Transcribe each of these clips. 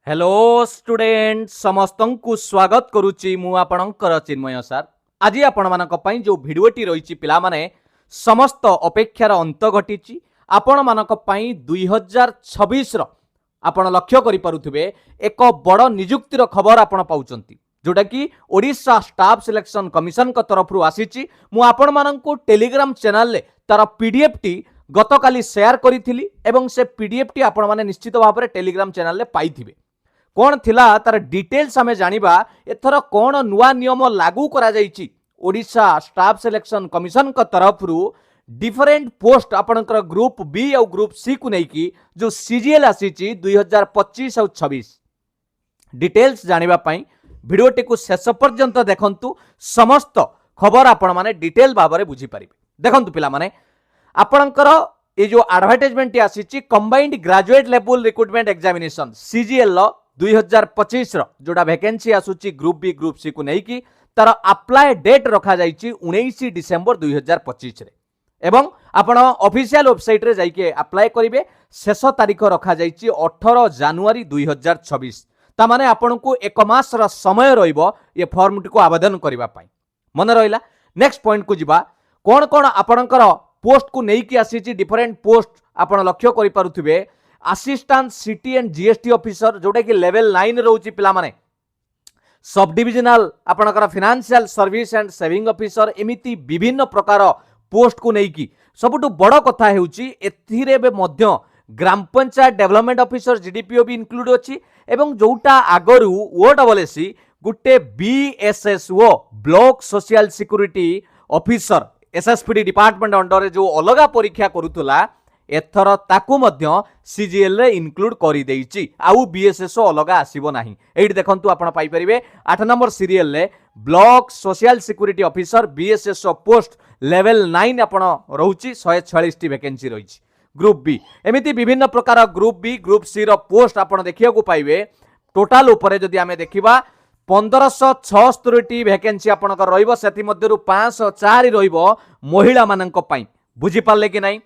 Hello student समस्त को स्वागत करुच्ची मु आपणकर चिन्मय सार आज आपण मानक पई जो भिडियोटी रही पिला माने समस्त अपेक्षार अंत घटी आपण मानक पई 2026 आपण लक्ष्य करि पारुथिबे एक बड़ नियुक्तिर खबर आपण पाउचंती जोटा कि ओडिशा स्टाफ सिलेक्शन कमिशन का तरफ आसीची मु आपण मानक टेलीग्राम चैनल ले तार पीडीएफ टी गतकाली शेयर करी एवं से पीडीएफ टी आपण माने निश्चित भाव में टेलीग्राम चैनल ले पाइथिबे कौन थिला तार डिटेल्स आमे जानिबा एथर कौन नुआ नियम लागू करा जाइछि ओडिशा स्टाफ सिलेक्शन कमिशन का तरफ डिफरेंट पोस्ट आपणकर ग्रुप बी और ग्रुप सी को नेकी जो सीजीएल आसीछि 2025 और 26 डिटेल्स जानिबा पई भिडियोटी को शेष पर्यंत देखंतु समस्त खबर आपण माने डिटेल भाबरे बुझी परिबे। देखंतु पिला माने आपणकर ए जो एडवर्टाइजमेंट आसीछि combined graduate level recruitment examination CGL 2025 जोड़ा वैकेंसी आसुची ग्रुप बी ग्रुप सी को नहीं तार अप्लाई डेट रखा जाइछि 19 डिसेंबर 2025 रे एवं आपण ऑफिशियल वेबसाइट रे जाइके अप्लाई करिवे शेष तारीख रखा जाइछि 18 जनवरी 2026 ता माने आपण को एक मास रा समय रहइबो ये फॉर्म को आवेदन करबा पई मन रहिला। नेक्स्ट पॉइंट को जिबा कोन कोन आपणकर पोस्ट को नहीं कि आसीछि डिफरेंट पोस्ट आपण लक्ष्य करि पारुथिबे assistant city and GST officer जोटा कि लेवल 9 रोची पिला माने सब डिविजनल आपणकर financial service and saving officer एमिति विभिन्न प्रकार पोस्ट को नहीं कि सबुटु बड़ कथा हेउची एथिरे बे मध्य ग्राम पंचायत डेवलपमेंट ऑफिसर जीडीपीओ भी इंक्लूड अछि एवं जोटा आगरु ओडब्ल्यूएससी गुटे BSSO block social security officer SSPD department under जो अलगा परीक्षा करूतला एथर ताकू मध्य सीजीएल रे इंक्लूड करि देइछि आउ बीएसएसओ अलगा आसीबो नाही। एठी देखंतु आपण पाई परिबे 8 नंबर सीरियल रे block social security officer BSSO post level 9 आपण रहउछि 146 टी वैकेंसी रहिछि ग्रुप बी एमिति विभिन्न प्रकार ग्रुप बी ग्रुप सी रो पोस्ट आपण देखिया को पाइबे टोटल ऊपर जदि आमे देखिबा 1576 टी वैकेंसी आपणकर रहइबो सेति मध्यरु 504 रहइबो महिला माननक पई बुझि पाले कि नाही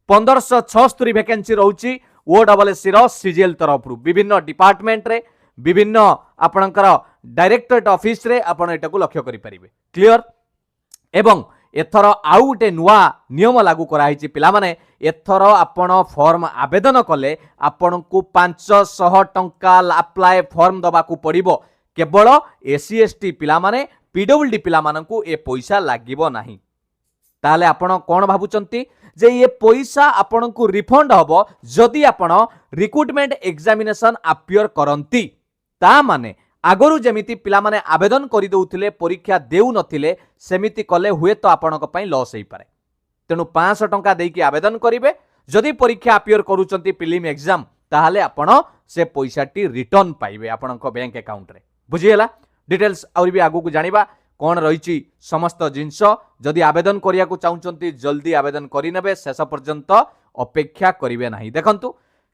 1576 वैकेंसी रहउछि ओडब्ल्यूएससी रो सीजीएल तरफ विभिन्न डिपार्टमेंट रे विभिन्न आपणकर डायरेक्टरेट ऑफिस रे आपण एटा को लक्ष्य करि परिबे क्लियर। एवं एथर आउ गोटे नुआ नियम लागू कराई पिला माने एथर आपण फॉर्म आवेदन कले आपण को 500 टंका अप्लाई फॉर्म दबा को पड़िबो केवल एससी एसटी पिला माने पीडब्ल्यूडी पिला मानकू ए पैसा लागिबो नाही। ताले आपण कोन भाबुचंती जे ये पैसा आपण को रिफंड हबो जदि आपण रिक्रूटमेंट एग्जामिनेशन अपियर करंती ता माने आगरु जेमिति पिला माने आवेदन करि दउथिले परीक्षा देउ नथिले सेमिति कले हुए तो आपणक पई लॉस हेई पारे तेनु 500 टंका देकी आवेदन करिवे जदि परीक्षा अपियर करूचंती प्रीलिम एग्जाम ताहाले आपण से पैसाटी रिटर्न पाइबे आपणक बैंक अकाउंट रे बुझियला। डिटेल्स और भी आगु को जानिबा कौन रही समस्त जिनस जदि आवेदन करिया को चाहूचंती जल्दी आवेदन करि नेबे शेष पर्यंत अपेक्षा करिवे नाही। देखंतु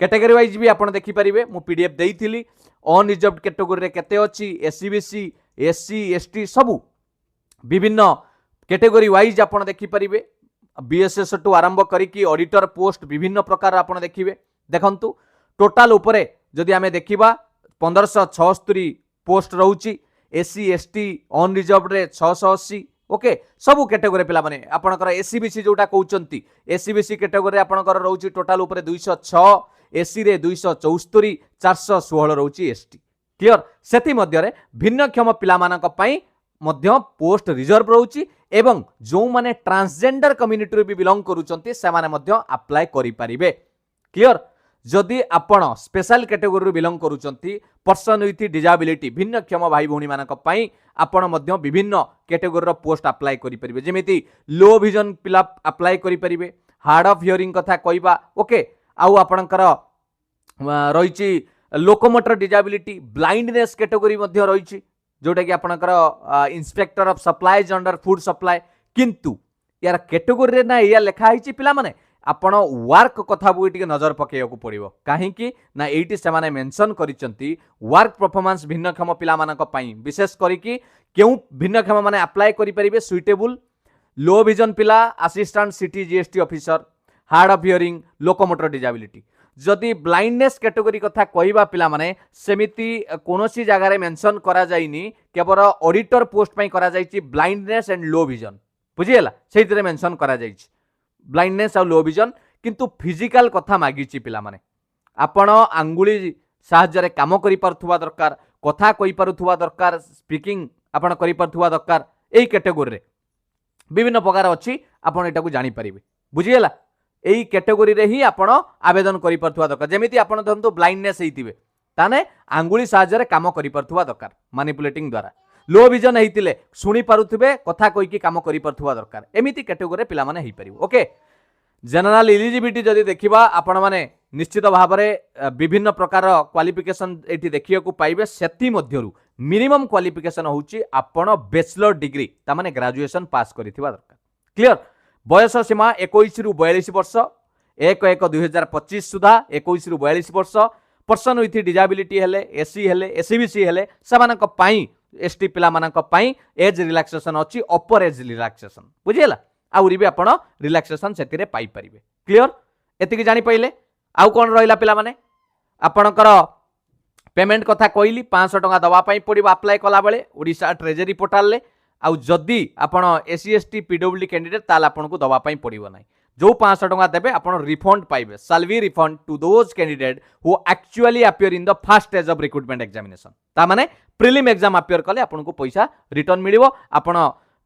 कैटेगरी वाइज भी आपण देखि परिबे मु पीडीएफ देइथिली अनरिजर्व्ड कैटेगरी रे केते अछि एससीबीसी एससी एसटी सबु विभिन्न कैटेगरी वाइज आपण देखि परिबे बीएसएस टू आरंभ करिकी ऑडिटर पोस्ट विभिन्न प्रकार आपण देखिबे। देखंतु टोटल ऊपरे जदि आमे देखिबा 1576 पोस्ट रहउची एससी एसटी अनरिजर्व्ड रे 680 ओके सबु कैटेगरी पिला माने आपनकर एससीबीसी जोटा कहउचंती एससीबीसी कैटेगरी आपनकर रहउची टोटल ऊपरे 206 एससी रे 274 416 रहउची एसटी क्लियर। सेति मध्य रे भिन्नक्षम पिला मानक पई मध्य पोस्ट रिजर्व रहउची एवं जो माने ट्रांसजेंडर कम्युनिटी रे भी बिलोंग करूचंती से माने मध्य अप्लाई करि परिबे क्लियर। जदि आपण स्पेशल कैटेगरी रू बिलोंग करूचंती पर्सन विथ डिजाबिलिटी भिन्नक्षम भाई भौणी मानक पई आपण मध्य विभिन्न कैटेगरी रो पोस्ट अप्लाई करि परिबे जेमिति लो विजन पिला अप्लाई करि परिबे हार्ड ऑफ हियरिंग कथा कहबा ओके आउ आपणकर रहिछि लोकोमोटर डिजाबिलिटी ब्लाइंडनेस कैटेगरी मध्य रहिछि जोटा कि आपणकर inspector of supplies under food supply किंतु यार कैटेगरी रे ना या लिखा हिछि पिला माने आपण वर्क कथा बुई टिके नजर पकेयको पड़िबो काहेकि ना एइटी से माने मेंशन करिसंती वर्क परफॉर्मेंस भिन्नक्षम पिला मानक पई विशेष करिकि केउ भिन्नक्षम माने अप्लाई करि परिबे सुइटेबल लो विजन पिला assistant city GST officer hard of hearing locomotor disability जदि ब्लाइंडनेस कैटेगरी कथा कहवा पिला माने सेमिति कोनोसी जगार मेंशन करा जाइनी केवल ऑडिटर पोस्ट पई करा जाइछि ब्लाइंडनेस एंड लो विजन बुझिएला सेहितरे मेंशन करा जाइछि ब्लाइंडनेस और लो विजन किंतु फिजिकल कथा मागिछि पिला माने आपण आंगुली साहाय्य काम करि परथुवा दरकार कथा कहि परथुवा दरकार स्पीकिंग आपण करि परथुवा दरकार एई कैटेगरी रे विभिन्न प्रकार अछि आपण एटा को जानि परिबे बुझिएला एई कैटेगरी रे ही आपण आवेदन करि परथुवा दरकार जेमिति आपण धरंतु ब्लाइंडनेस हेतिबे ताने आंगुली साहाय्य रे काम करि परथुवा दरकार मैनिपुलेटिंग द्वारा लो विजन हेतिले सुनी पारुथिबे कथा कहि कि काम करि परथुवा दरकार एमिति कैटेगरी रे पिला माने हेइ परिबो ओके जनरल एलिजिबिलिटी जदि देखिबा आपण माने निश्चित भाव में विभिन्न प्रकार क्वालिफिकेशन एठी देखिया को पाइबे सेति मध्यरु मिनिमम क्वालिफिकेशन होउची आपण बैचलर डिग्री ता माने ग्रेजुएशन पास करिथिबा दरकार क्लियर बयस सीमा 21 रु 42 वर्ष 1/1/2025 सुधा 21 रु 42 वर्ष पर्सन विथ डिजाबिलिटी हेले एससी हेले एससीबीसी हेले समानक पई एसटी पिला मानक पई एज रिलैक्सेशन अछि अपर एज रिलैक्सेशन बुझियला आउरी भी आपण रिलैक्सेशन सेतिरे पाई परिबे क्लियर एतिकी जानि पइले आउ कोन रहिला पिला माने आपणकर पेमेंट कथा कहली 500 टका दवा पाई पड़िबो अप्लाई कला बेले ओडिशा ट्रेजरी पोर्टल ले आउ जदी आपण एससी एसटी पीडब्ल्यूडी कैंडिडेट ताल आपण को दवा पाई पड़िबो नै जो 500 टका देबे आपण रिफंड पाइबे shall be refund to those candidate who actually appear in the first stage of recruitment examination ता माने प्रीलिम एग्जाम अपीयर कले आपण को पैसा रिटर्न मिलिबो आपण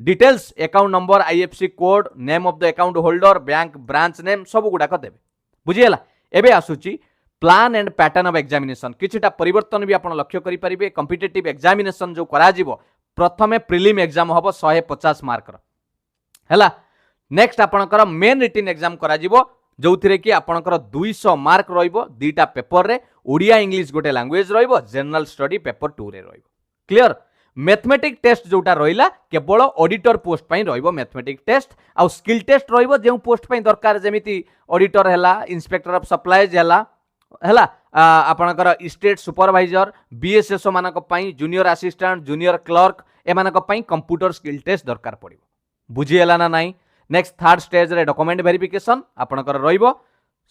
details account number IFC code name of the account holder bank branch name सब गुडा को देबे बुझियला एबे आसुची plan and pattern of examination किछटा परिवर्तन भी आपण लक्ष्य करि परिबे कॉम्पिटिटिव एग्जामिनेशन जो करा जिवो प्रथमे प्रीलिम एग्जाम हबो 150 मार्क रो हैला नेक्स्ट आपणकर मेन रिटन एग्जाम करा जिवो जोथिरे कि आपणकर 200 मार्क रहिबो दीटा पेपर रे ओडिया इंग्लिश गोटे लैंग्वेज रहिबो जनरल स्टडी पेपर 2 रे रहिबो क्लियर मैथमेटिक टेस्ट जोटा रहिला केवल ऑडिटर पोस्ट पई रहिबो मैथमेटिक टेस्ट आ स्किल टेस्ट रहिबो जे पोस्ट पई दरकार जेमिति ऑडिटर हैला इंस्पेक्टर ऑफ सप्लाईज हैला आपणकर स्टेट सुपरवाइजर बीएसएसओ मानक पई जूनियर असिस्टेंट जूनियर क्लर्क ए मानक पई कंप्यूटर स्किल टेस्ट दरकार पड़िबो बुझिएला ना नाही नेक्स्ट थर्ड स्टेज रे डॉक्यूमेंट वेरिफिकेशन आपणकर रहिबो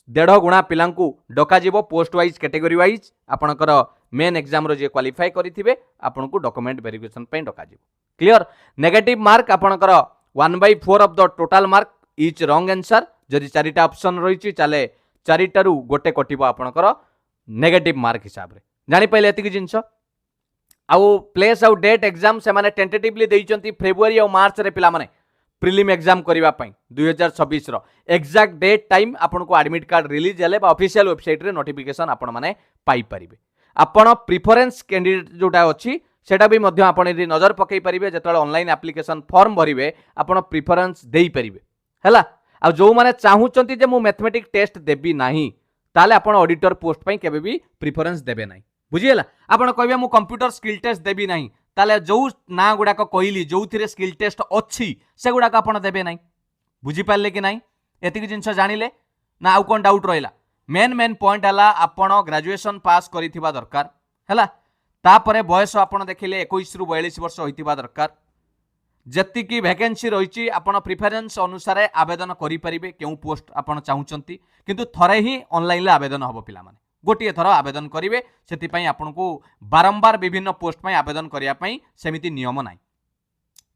1.5 गुणा पिलांकु डका जिवो पोस्ट वाइज कैटेगरी वाइज आपणकर मेन एग्जाम रो जे क्वालिफाई करिथिबे आपनको डॉक्यूमेंट वेरिफिकेशन पई डका जिवो क्लियर नेगेटिव मार्क आपणकर 1/4 of the total mark etch wrong answer जदि चारिटा ऑप्शन रहिछि चाले चारिटारू गोटे कटिबो आपणकर नेगेटिव मार्क हिसाब रे जानि पहिले एतिक जिंस आउ प्लेस आउ डेट एग्जाम से माने टेंटेटिवली देइचंती फेब्रुआरी और मार्च रे पिला माने प्रीलिम एग्जाम करिवा पई 2026 रो एग्जैक्ट डेट टाइम आपन को एडमिट कार्ड रिलीज हेले बा ऑफिशियल वेबसाइट रे नोटिफिकेशन आपन माने पाई परिबे आपन प्रिफरेंस कैंडिडेट जोटा अछि सेटा भी मध्य आपन रि नजर पकई परिबे जेतले ऑनलाइन एप्लीकेशन फॉर्म भरिबे आपन प्रिफरेंस देई परिबे हैला आ जो माने चाहुचंती जे मु मैथमेटिक टेस्ट देबी नाही ताले आपन ऑडिटर पोस्ट पई केबे भी प्रिफरेंस देबे नाही बुझिएला आपन कहबे मु कंप्यूटर स्किल टेस्ट देबी नाही ताले जो ना गुडा को कहली जो थिरे स्किल टेस्ट अच्छी से गुडा को आपन देबे नाही बुझी पाले कि नाही एतिक जिंस जानिले ना आउ कोन डाउट रहिला मेन पॉइंट हला आपन ग्रेजुएशन पास करिथिबा दरकार हैला तापरे बयस आपन देखिले 21 रु 42 वर्ष होइतिबा दरकार जति की वैकेंसी रहिछि आपन प्रिफरेंस अनुसार आवेदन करि परिबे केउ पोस्ट आपन चाहुचंती किंतु थरे ही ऑनलाइन ले आवेदन हबो पिला माने गोटे थर आवेदन करेंगे से आपको बारंबार विभिन्न पोस्ट में आवेदन करने सेमिति नियम ना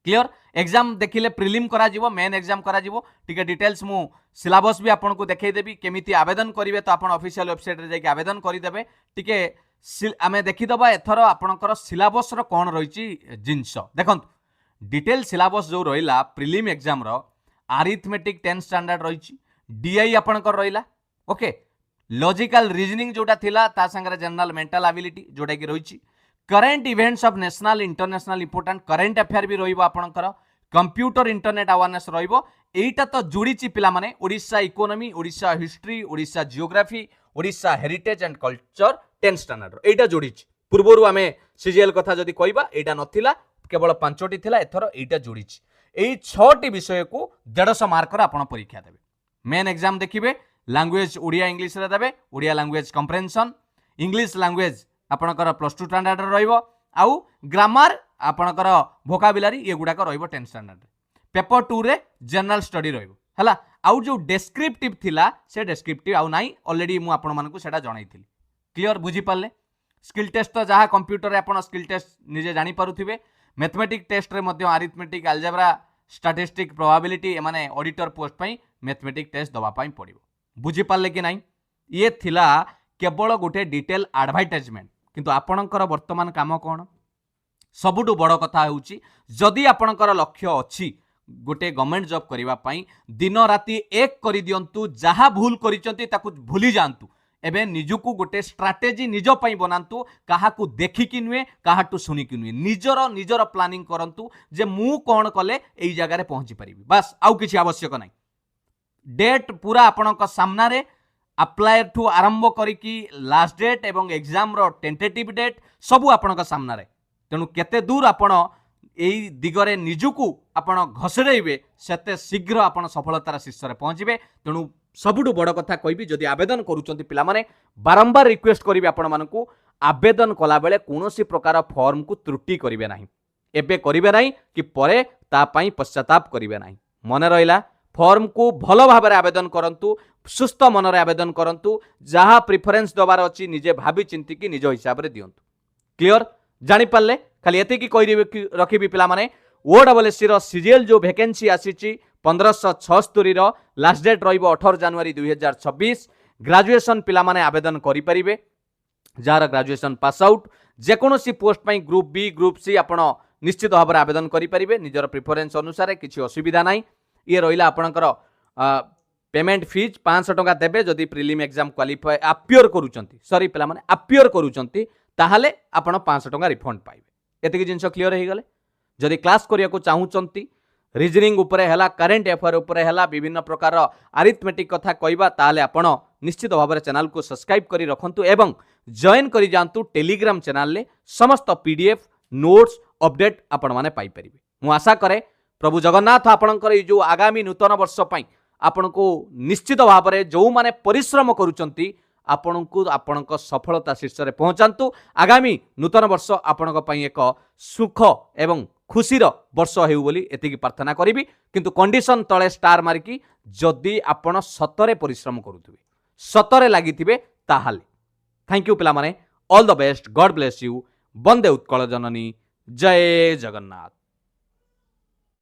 क्लियर एग्जाम देखिले प्रिलिम करा जिवो मेन एग्जाम करा जिवो टिके डिटेल्स मु सिलेबस भी आपको देखैदेवी केमिति आवेदन करेंगे तो आप ऑफिशियल वेबसाइट रे जाके आवेदन करदेवे टिके आमे देखिदबा एथर आपणकर सिलेबस रो कोन रहिछि जिंस देखंतु डिटेल सिलेबस जो रहिला प्रिलिम एग्जाम रो अरिथमेटिक 10 स्टैंडर्ड रहिछि डीआई आपणकर रहिला ओके लॉजिकल रीजनिंग जोटा थिला ता संगे जनरल मेंटल एबिलिटी जोटा कि रही current events of national international important current affair भी रहिबो आपणकर कंप्यूटर इंटरनेट अवेयरनेस रहिबो एटा तो जोड़ीची पिला माने Odisha economy Odisha history Odisha geography Odisha heritage and culture 10 standard एटा जोड़ीची पूर्वरु आमे सीजीएल कथा जदी कहबा एटा नथिला केवल 5टी थिला एथर एटा जोड़ीची एई 6टी विषय को 150 मार्क रा आपण परीक्षा देबे मेन एग्जाम देखिबे लैंग्वेज ओडिया इंग्लिश रे देबे Odia language comprehension English language आपणकर +2 स्टैंडर्ड रहिबो आउ ग्रामर आपणकर वोकाबुलरी ये गुडा को रहिबो 10 स्टैंडर्ड पेपर 2 रे जनरल स्टडी रहिबो हला आउ जो डेस्क्रिप्टिव थिला से डेस्क्रिप्टिव आउ नाही ऑलरेडी मु आपण मानकु सेटा जणाइथिली क्लियर बुझी पाले स्किल टेस्ट तो जहाँ कंप्यूटर रे आपण स्किल टेस्ट निजे जानि पारुथिबे मैथमेटिक टेस्ट रे मध्ये अरिथमेटिक अलजेब्रा स्टैटिस्टिक प्रोबेबिलिटी एमाने ऑडिटर पोस्ट पई मैथमेटिक टेस्ट दवा पई पड़िबो बुझी पाले कि नाही ये थिला केवल गोटे डिटेल एडवर्टाइजमेंट किंतु आपणकर वर्तमान काम कोन सबुठु बड़ कथा होउची जदि आपणकर लक्ष्य अछि गोटे गवर्नमेंट जॉब करिवा पई दिन राति एक करि दियंतु जहाँ भूल करिसंती ताकू भूली जांतु एबे निजुकू गोटे स्ट्राटेजी निज पई बनांतु काहाकू देखिकी नुहे काहाटू सुनिकी नुहे निजर प्लानिंग करंतु जे मु कोन कले एई जगह रे पहुंची परिबी बस आउ किछि आवश्यक नाही डेट पूरा आपणक सामना रे अप्लाई ठू आरंभ करिकी लास्ट डेट एवं एग्जाम रो टेंटेटिव डेट सबू आपणक सामना रे तेणु केते दूर आपण एई दिगरे निजुकू आपण घसरेइबे सेते शीघ्र आपण सफलतार शीर्ष रे पहुंचीबे तेणु सबुठु बड़ कथा कहबी जदि आवेदन करूचंती पिला माने बारंबार रिक्वेस्ट करिवे आपण मानकू आवेदन कला बेले कोनोसी प्रकार फॉर्म को त्रुटि करिवे नाही एबे करिवे नाही कि परे ता पई पश्चाताप करिवे नाही मने रहिला फॉर्म को भल भाव आवेदन करंतु सुस्थ मन रे आवेदन करंतु जहाँ प्रिफरेंस दबार अछि निजे भाबी चिंती कि निज हिसाब रे दियंतु क्लियर जानि पाले खाली एते की कहि रखिबी पिला माने ओडब्ल्यूएससी रो सीजीएल जो वैकेंसी आसीची 1576 रो लास्ट डेट रहिबो 18 जनवरी 2026 ग्रेजुएशन पिला माने आवेदन करि परिबे जार ग्रेजुएशन पास आउट जेकोनोसी पोस्ट पई ग्रुप बी ग्रुप सी आपण निश्चित भाव आवेदन करि परिबे निजर प्रिफरेंस अनुसार किछि असुविधा नाही ये रहिला आपणकर पेमेंट फीज 500 टका देबे जदि प्रिलिम एग्जाम क्वालिफाई अपियर करूचंती सॉरी पिला माने अपियर करूचंती ताहाले आपण 500 टका रिफंड पाइबे एतिकी जिंस क्लियर हे गले जदि क्लास करिया को चाहूचंती रीजनिंग उपरे हला करेंट अफेयर उपरे हला विभिन्न प्रकार अरिथमेटिक कथा कहबा ताहाले आपण निश्चित भाव में चैनल को सब्सक्राइब करी रखंतु एवं जॉइन करी जांतु टेलीग्राम चैनल ले समस्त पीडीएफ नोट्स अपडेट आपण माने पाई परिबे मु आशा करे प्रभु जगन्नाथ आपणकर ये जो आगामी नूतन वर्ष पई आपण को निश्चित भाव में जो माने परिश्रम करूचंती आपण को आपणक सफलता शीर्ष रे पहुंचांतु आगामी नूतन वर्ष आपणक पई एक सुख एवं खुशीर वर्ष हेउ बोली एतिकी प्रार्थना करिबी किंतु कंडीशन तळे स्टार मारिकी जदि आपण सतरे परिश्रम करूथिबे सतरे लागिथिबे ताहाले थैंक यू पिला माने all the best God bless you वंदे उत्कल जननी जय जगन्नाथ।